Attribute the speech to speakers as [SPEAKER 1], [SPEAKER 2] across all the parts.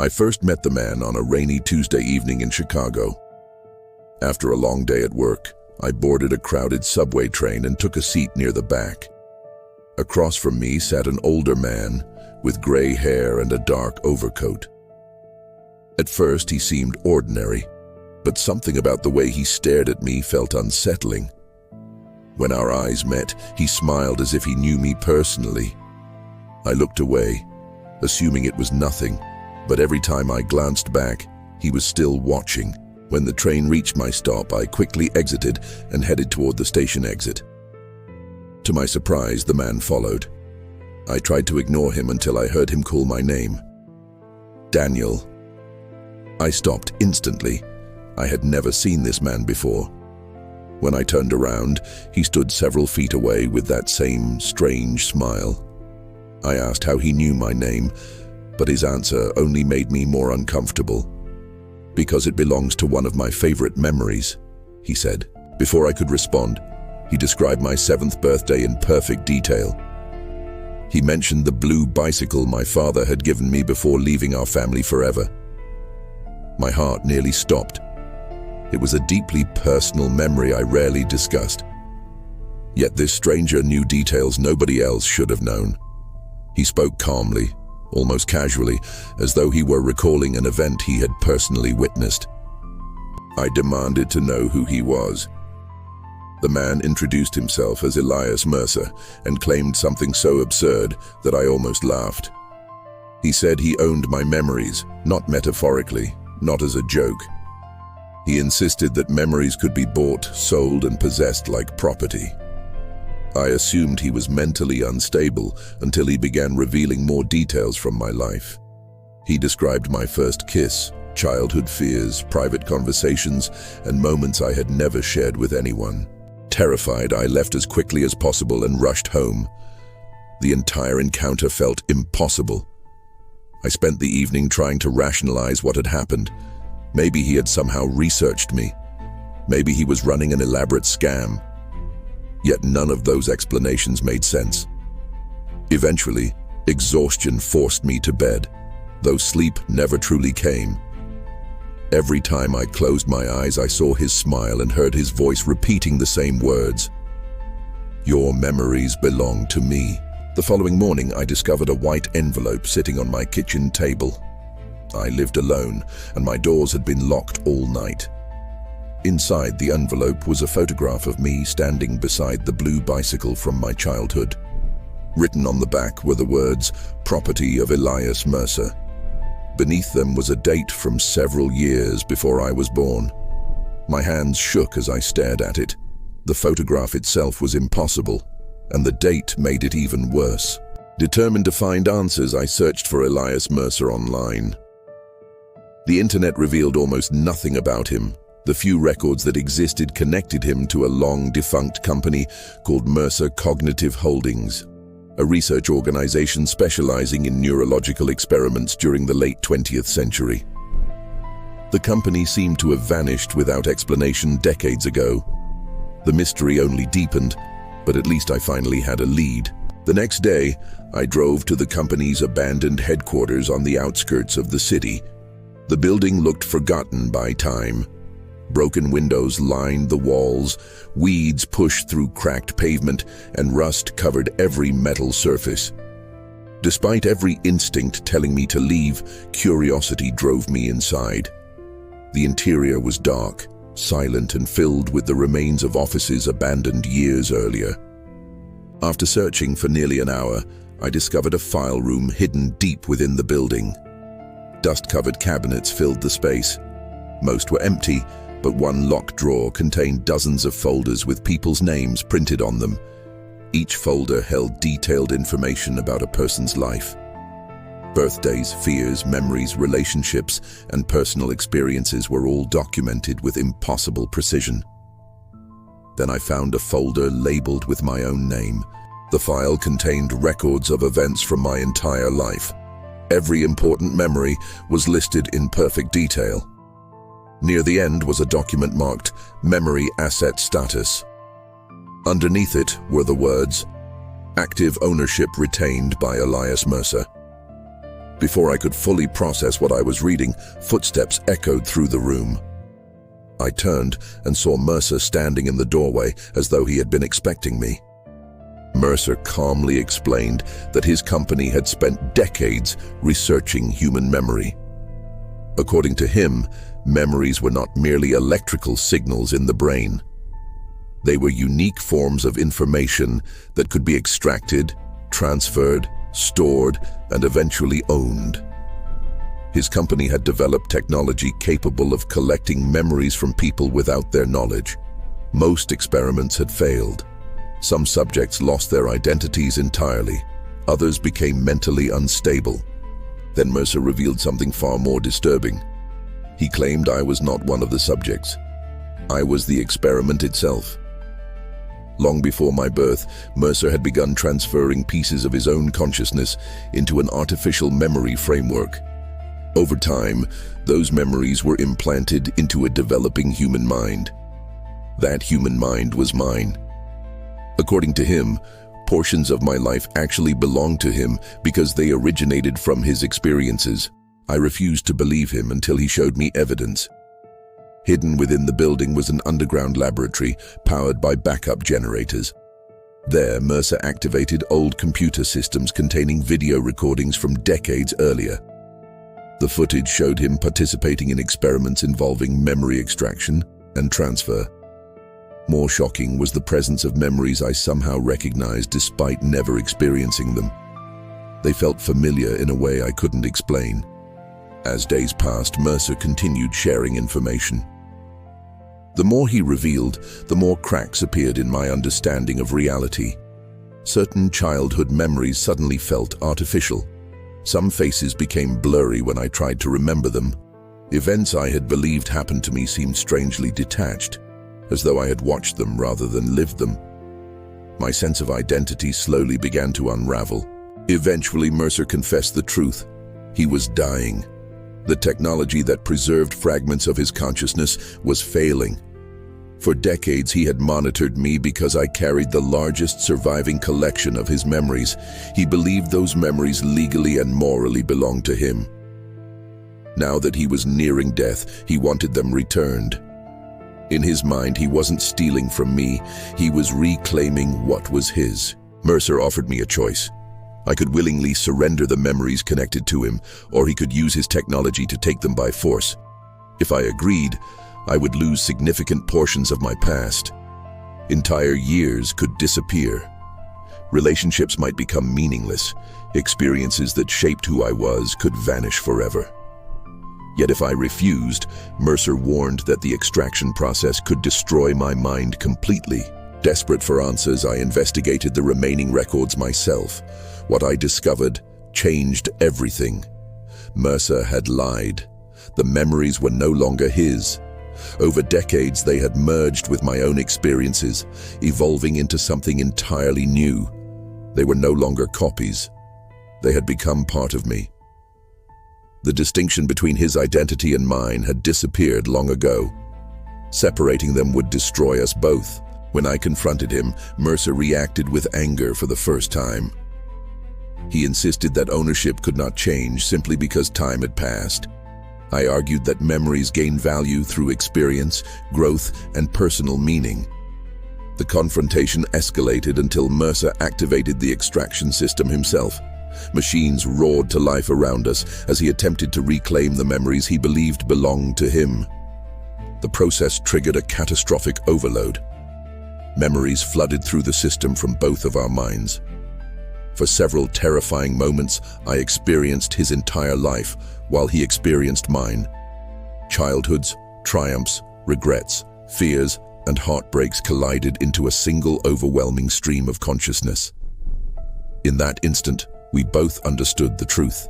[SPEAKER 1] I first met the man on a rainy Tuesday evening in Chicago. After a long day at work, I boarded a crowded subway train and took a seat near the back. Across from me sat an older man with gray hair and a dark overcoat. At first, he seemed ordinary, but something about the way he stared at me felt unsettling. When our eyes met, he smiled as if he knew me personally. I looked away, assuming it was nothing, but every time I glanced back, he was still watching. When the train reached my stop, I quickly exited and headed toward the station exit. To my surprise, the man followed. I tried to ignore him until I heard him call my name. Daniel. I stopped instantly. I had never seen this man before. When I turned around, he stood several feet away with that same strange smile. I asked how he knew my name, but his answer only made me more uncomfortable. "Because it belongs to one of my favorite memories," he said. Before I could respond, he described my 7th birthday in perfect detail. He mentioned the blue bicycle my father had given me before leaving our family forever. My heart nearly stopped. It was a deeply personal memory I rarely discussed. Yet this stranger knew details nobody else should have known. He spoke calmly, almost casually, as though he were recalling an event he had personally witnessed. I demanded to know who he was. The man introduced himself as Elias Mercer and claimed something so absurd that I almost laughed. He said he owned my memories, not metaphorically, not as a joke. He insisted that memories could be bought, sold, and possessed like property. I assumed he was mentally unstable until he began revealing more details from my life. He described my first kiss, childhood fears, private conversations, and moments I had never shared with anyone. Terrified, I left as quickly as possible and rushed home. The entire encounter felt impossible. I spent the evening trying to rationalize what had happened. Maybe he had somehow researched me. Maybe he was running an elaborate scam. Yet none of those explanations made sense. Eventually, exhaustion forced me to bed, though sleep never truly came. Every time I closed my eyes, I saw his smile and heard his voice repeating the same words. "Your memories belong to me." The following morning, I discovered a white envelope sitting on my kitchen table. I lived alone, and my doors had been locked all night. Inside the envelope was a photograph of me standing beside the blue bicycle from my childhood. Written on the back were the words, "Property of Elias Mercer." Beneath them was a date from several years before I was born. My hands shook as I stared at it. The photograph itself was impossible, and the date made it even worse. Determined to find answers, I searched for Elias Mercer online. The internet revealed almost nothing about him. The few records that existed connected him to a long-defunct company called Mercer Cognitive Holdings, a research organization specializing in neurological experiments during the late 20th century. The company seemed to have vanished without explanation decades ago. The mystery only deepened, but at least I finally had a lead. The next day, I drove to the company's abandoned headquarters on the outskirts of the city. The building looked forgotten by time. Broken windows lined the walls, weeds pushed through cracked pavement, and rust covered every metal surface. Despite every instinct telling me to leave, curiosity drove me inside. The interior was dark, silent, and filled with the remains of offices abandoned years earlier. After searching for nearly an hour, I discovered a file room hidden deep within the building. Dust-covered cabinets filled the space. Most were empty, but one locked drawer contained dozens of folders with people's names printed on them. Each folder held detailed information about a person's life. Birthdays, fears, memories, relationships, and personal experiences were all documented with impossible precision. Then I found a folder labeled with my own name. The file contained records of events from my entire life. Every important memory was listed in perfect detail. Near the end was a document marked Memory Asset Status. Underneath it were the words, "Active ownership retained by Elias Mercer." Before I could fully process what I was reading, footsteps echoed through the room. I turned and saw Mercer standing in the doorway as though he had been expecting me. Mercer calmly explained that his company had spent decades researching human memory. According to him, memories were not merely electrical signals in the brain. They were unique forms of information that could be extracted, transferred, stored, and eventually owned. His company had developed technology capable of collecting memories from people without their knowledge. Most experiments had failed. Some subjects lost their identities entirely. Others became mentally unstable. Then Mercer revealed something far more disturbing. He claimed I was not one of the subjects. I was the experiment itself. Long before my birth, Mercer had begun transferring pieces of his own consciousness into an artificial memory framework. Over time, those memories were implanted into a developing human mind. That human mind was mine. According to him, portions of my life actually belonged to him because they originated from his experiences. I refused to believe him until he showed me evidence. Hidden within the building was an underground laboratory powered by backup generators. There, Mercer activated old computer systems containing video recordings from decades earlier. The footage showed him participating in experiments involving memory extraction and transfer. More shocking was the presence of memories I somehow recognized despite never experiencing them. They felt familiar in a way I couldn't explain. As days passed, Mercer continued sharing information. The more he revealed, the more cracks appeared in my understanding of reality. Certain childhood memories suddenly felt artificial. Some faces became blurry when I tried to remember them. Events I had believed happened to me seemed strangely detached, as though I had watched them rather than lived them. My sense of identity slowly began to unravel. Eventually, Mercer confessed the truth. He was dying. The technology that preserved fragments of his consciousness was failing. For decades, he had monitored me because I carried the largest surviving collection of his memories. He believed those memories legally and morally belonged to him. Now that he was nearing death, he wanted them returned. In his mind, he wasn't stealing from me. He was reclaiming what was his. Mercer offered me a choice. I could willingly surrender the memories connected to him, or he could use his technology to take them by force. If I agreed, I would lose significant portions of my past. Entire years could disappear. Relationships might become meaningless. Experiences that shaped who I was could vanish forever. Yet if I refused, Mercer warned that the extraction process could destroy my mind completely. Desperate for answers, I investigated the remaining records myself. What I discovered changed everything. Mercer had lied. The memories were no longer his. Over decades, they had merged with my own experiences, evolving into something entirely new. They were no longer copies. They had become part of me. The distinction between his identity and mine had disappeared long ago. Separating them would destroy us both. When I confronted him, Mercer reacted with anger for the first time. He insisted that ownership could not change simply because time had passed. I argued that memories gain value through experience, growth, and personal meaning. The confrontation escalated until Mercer activated the extraction system himself. Machines roared to life around us as he attempted to reclaim the memories he believed belonged to him. The process triggered a catastrophic overload. Memories flooded through the system from both of our minds. For several terrifying moments, I experienced his entire life while he experienced mine. Childhoods, triumphs, regrets, fears, and heartbreaks collided into a single overwhelming stream of consciousness. In that instant, we both understood the truth.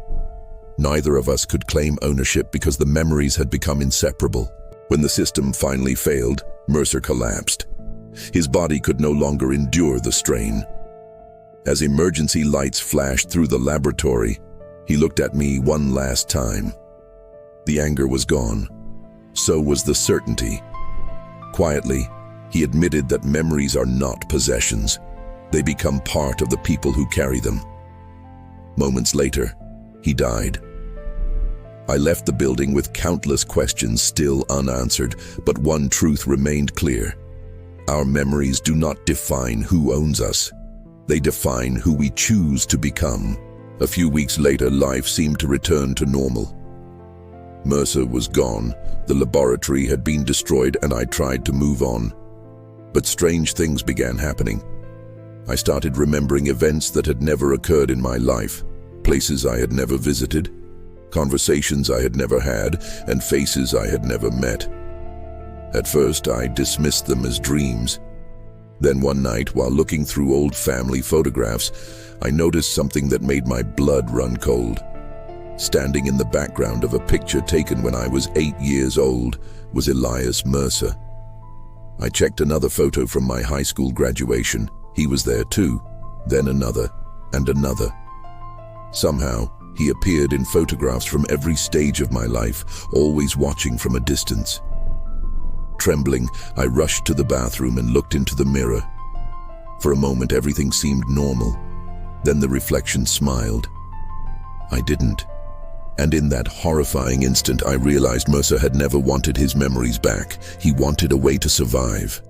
[SPEAKER 1] Neither of us could claim ownership because the memories had become inseparable. When the system finally failed, Mercer collapsed. His body could no longer endure the strain. As emergency lights flashed through the laboratory, he looked at me one last time. The anger was gone. So was the certainty. Quietly, he admitted that memories are not possessions. They become part of the people who carry them. Moments later, He died. I left the building with countless questions still unanswered, but one truth remained clear. Our memories do not define who owns us. They define who we choose to become. A few weeks later, life seemed to return to normal. Mercer was gone, the laboratory had been destroyed, and I tried to move on. But strange things began happening. I started remembering events that had never occurred in my life, places I had never visited, conversations I had never had, and faces I had never met. At first, I dismissed them as dreams. Then one night, while looking through old family photographs, I noticed something that made my blood run cold. Standing in the background of a picture taken when I was 8 years old was Elias Mercer. I checked another photo from my high school graduation. He was there too, then another and another. Somehow, he appeared in photographs from every stage of my life, always watching from a distance. Trembling, I rushed to the bathroom and looked into the mirror. For a moment, everything seemed normal. Then the reflection smiled. I didn't. And in that horrifying instant, I realized Mercer had never wanted his memories back. He wanted a way to survive.